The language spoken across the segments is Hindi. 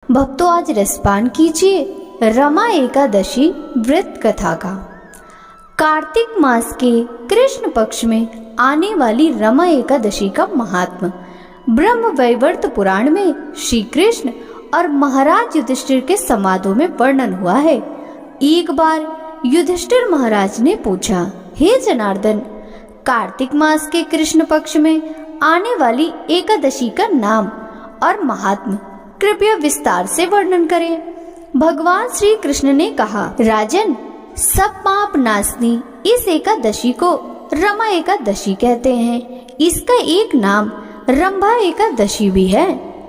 भक्तों, आज रसपान कीजिए रमा एकादशी व्रत कथा का। कार्तिक मास के कृष्ण पक्ष में आने वाली रमा एकादशी का महात्म ब्रह्म वैवर्त पुराण में श्री कृष्ण और महाराज युधिष्ठिर के संवादों में वर्णन हुआ है। एक बार युधिष्ठिर महाराज ने पूछा, हे जनार्दन, कार्तिक मास के कृष्ण पक्ष में आने वाली एकादशी का नाम और महात्म कृपया विस्तार से वर्णन करें। भगवान श्री कृष्ण ने कहा, राजन, सब पाप नाशनी इस एकादशी को रमा एकादशी कहते हैं। इसका एक नाम रंभा एकादशी भी है।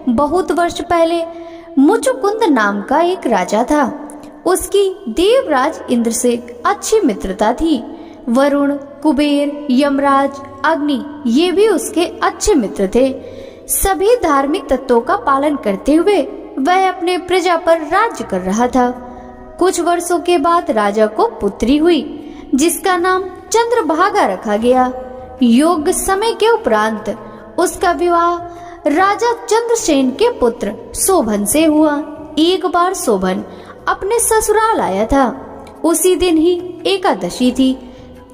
बहुत वर्ष पहले मुचुकुंद नाम का एक राजा था। उसकी देवराज इंद्र से अच्छी मित्रता थी। वरुण, कुबेर, यमराज, अग्नि ये भी उसके अच्छे मित्र थे। सभी धार्मिक तत्वों का पालन करते हुए वह अपने प्रजा पर राज्य कर रहा था। कुछ वर्षों के बाद राजा को पुत्री हुई, जिसका नाम चंद्रभागा रखा गया। योग्य समय के उपरांत उसका विवाह राजा चंद्रसेन के पुत्र शोभन से हुआ। एक बार शोभन अपने ससुराल आया था। उसी दिन ही एकादशी थी।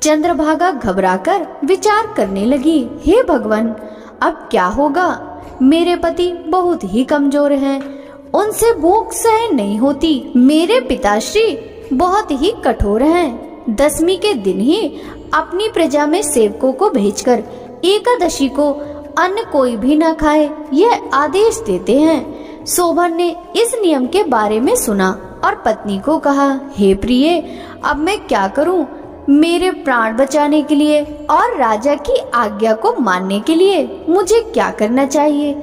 चंद्रभागा घबराकर विचार करने लगी, हे भगवान, अब क्या होगा? मेरे पति बहुत ही कमजोर हैं, उनसे भूख सहन नहीं होती। मेरे पिताश्री बहुत ही कठोर हैं। दशमी के दिन ही अपनी प्रजा में सेवकों को भेजकर एकादशी को अन्न कोई भी न खाए, यह आदेश देते हैं। शोभन ने इस नियम के बारे में सुना और पत्नी को कहा, हे प्रिय, अब मैं क्या करूं? मेरे प्राण बचाने के लिए और राजा की आज्ञा को मानने के लिए मुझे क्या करना चाहिए?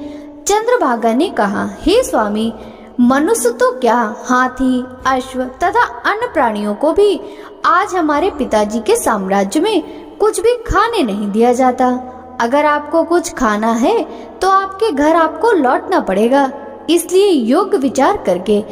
चंद्रभागा ने कहा, हे स्वामी, मनुष्य तो क्या, हाथी, अश्व तथा अन्य प्राणियों को भी आज हमारे पिताजी के साम्राज्य में कुछ भी खाने नहीं दिया जाता। अगर आपको कुछ खाना है तो आपके घर आपको लौटना पड़ेगा। इसलिए योग्य विचार करके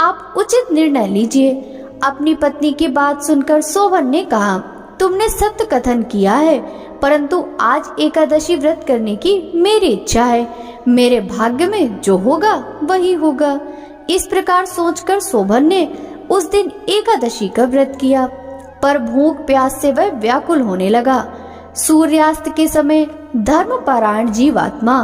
आप उचित निर्णय लीजिए। अपनी पत्नी की बात सुनकर शोभन ने कहा, तुमने सत्य कथन किया है, परंतु आज एकादशी व्रत करने की मेरी इच्छा है। मेरे भाग्य में जो होगा वही होगा। इस प्रकार सोचकर शोभन ने उस दिन एकादशी का व्रत किया, पर भूख प्यास से वह व्याकुल होने लगा। सूर्यास्त के समय धर्मपरायण जीवात्मा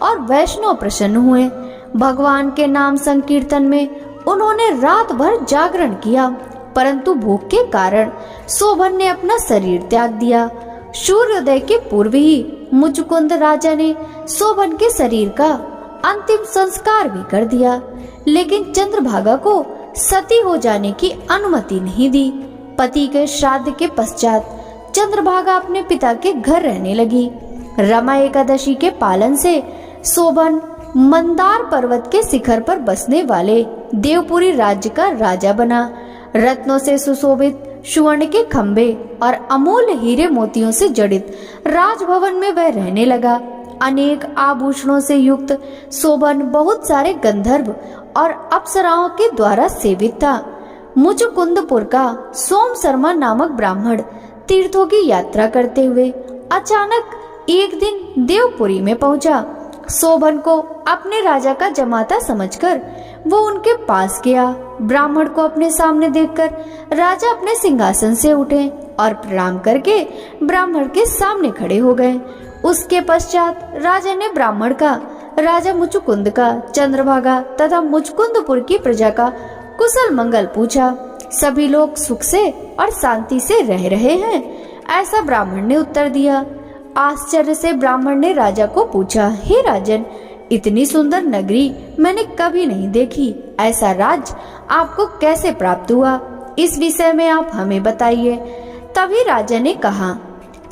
और वैष्णव प्रसन्न हुए। भगवान के नाम संकीर्तन में उन्होंने रात भर जागरण किया, परंतु भूख के कारण शोभन ने अपना शरीर त्याग दिया। सूर्योदय के पूर्व ही मुचुकुंद राजा ने शोभन के शरीर का अंतिम संस्कार भी कर दिया, लेकिन चंद्रभागा को सती हो जाने की अनुमति नहीं दी। पति के श्राद्ध के पश्चात चंद्रभागा अपने पिता के घर रहने लगी। रमा एकादशी के पालन से शोभन मंदार पर्वत के शिखर पर बसने वाले देवपुरी राज्य का राजा बना। रत्नों से सुशोभित सुवर्ण के खंभे और अमूल्य हीरे मोतियों से जड़ित राजभवन में वह रहने लगा। अनेक आभूषणों से युक्त शोभन बहुत सारे गंधर्व और अप्सराओं के द्वारा सेवित था। मुचुकुंदपुर का सोम शर्मा नामक ब्राह्मण तीर्थों की यात्रा करते हुए अचानक एक दिन देवपुरी में पहुंचा। शोभन को अपने राजा का जमाता समझकर वो उनके पास गया। ब्राह्मण को अपने सामने देखकर राजा अपने सिंहासन से उठे और प्रणाम करके ब्राह्मण के सामने खड़े हो गए। उसके पश्चात राजा ने ब्राह्मण का, राजा मुचुकुंद का, चंद्रभागा तथा मुचुकुंदपुर की प्रजा का कुशल मंगल पूछा। सभी लोग सुख से और शांति से रह रहे हैं, ऐसा ब्राह्मण ने उत्तर दिया। आश्चर्य से ब्राह्मण ने राजा को पूछा, हे राजन, इतनी सुंदर नगरी मैंने कभी नहीं देखी। ऐसा राज्य आपको कैसे प्राप्त हुआ? इस विषय में आप हमें बताइए। तभी राजा ने कहा,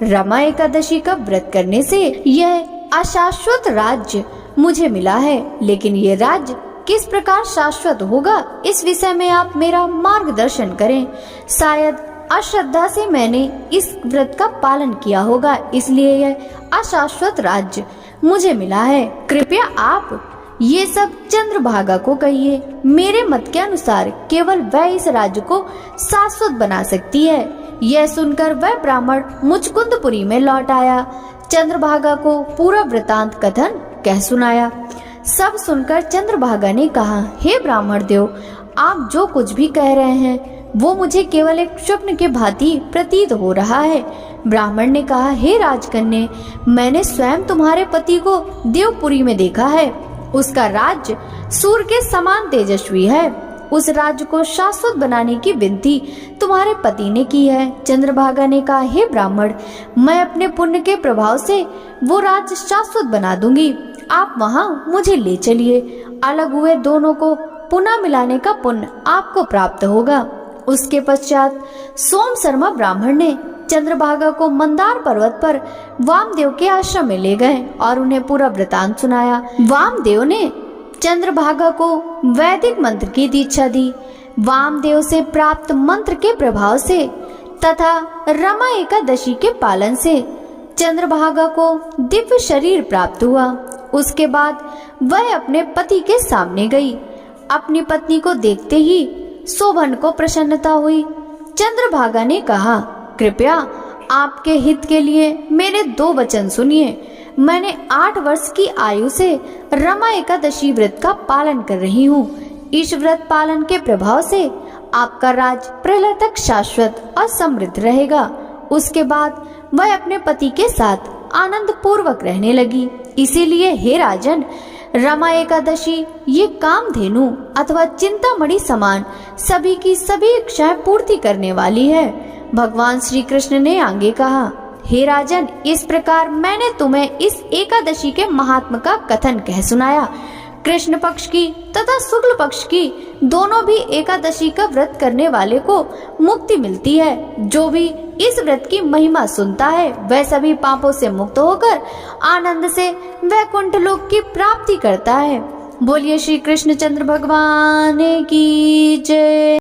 रमा एकादशी का व्रत करने से यह अशाश्वत राज्य मुझे मिला है, लेकिन ये राज्य किस प्रकार शाश्वत होगा, इस विषय में आप मेरा मार्गदर्शन करें। शायद अश्रद्धा से मैंने इस व्रत का पालन किया होगा, इसलिए यह अशाश्वत राज्य मुझे मिला है। कृपया आप ये सब चंद्रभागा को कहिए। मेरे मत के अनुसार केवल वह इस राज्य को शाश्वत बना सकती है। यह सुनकर वह ब्राह्मण मुचुकुंदपुरी में लौट आया। चंद्रभागा को पूरा वृतांत कथन कह सुनाया। सब सुनकर चंद्रभागा ने कहा, हे ब्राह्मण देव, आप जो कुछ भी कह रहे हैं वो मुझे केवल एक स्वप्न के भांति प्रतीत हो रहा है। ब्राह्मण ने कहा, हे राजकन्या, मैंने स्वयं तुम्हारे पति को देवपुरी में देखा है। उसका राज्य सूर्य के समान तेजस्वी है। उस राज्य को शाश्वत बनाने की विनती तुम्हारे पति ने की है। चंद्रभागा ने कहा, हे ब्राह्मण, मैं अपने पुण्य के प्रभाव से वो राज्य शाश्वत बना दूंगी। आप वहां मुझे ले चलिए। अलग हुए दोनों को पुनः मिलाने का पुण्य आपको प्राप्त होगा। उसके पश्चात सोम शर्मा ब्राह्मण ने चंद्रभागा को मंदार पर्वत पर वामदेव के आश्रम में ले गए और उन्हें पूरा वृतांत सुनाया। वामदेव ने चंद्रभागा को वैदिक मंत्र की दीक्षा दी। वामदेव से प्राप्त मंत्र के प्रभाव से तथा रमा एकादशी के पालन से चंद्रभागा को दिव्य शरीर प्राप्त हुआ। उसके बाद वह अपने पति के सामने गई। अपनी पत्नी को देखते ही शोभन को प्रसन्नता हुई। चंद्रभागा ने कहा, कृपया आपके हित के लिए मेरे 2 वचन सुनिए। मैंने 8 वर्ष की आयु से रमा एकादशी व्रत का पालन कर रही हूँ। इस व्रत पालन के प्रभाव से आपका राज प्रलय तक शाश्वत और समृद्ध रहेगा। उसके बाद वह अपने पति के साथ आनंद पूर्वक रहने लगी। इसीलिए हे राजन, रमा एकादशी ये कामधेनु अथवा चिंतामणि समान सभी की सभी इच्छाएं पूर्ति करने वाली है। भगवान श्री कृष्ण ने आगे कहा, हे राजन, इस प्रकार मैंने तुम्हें इस एकादशी के महात्म का कथन कह सुनाया। कृष्ण पक्ष की तथा शुक्ल पक्ष की दोनों भी एकादशी का व्रत करने वाले को मुक्ति मिलती है। जो भी इस व्रत की महिमा सुनता है वह सभी पापों से मुक्त होकर आनंद से वैकुंठ लोक की प्राप्ति करता है। बोलिए श्री कृष्ण चंद्र भगवान की जय।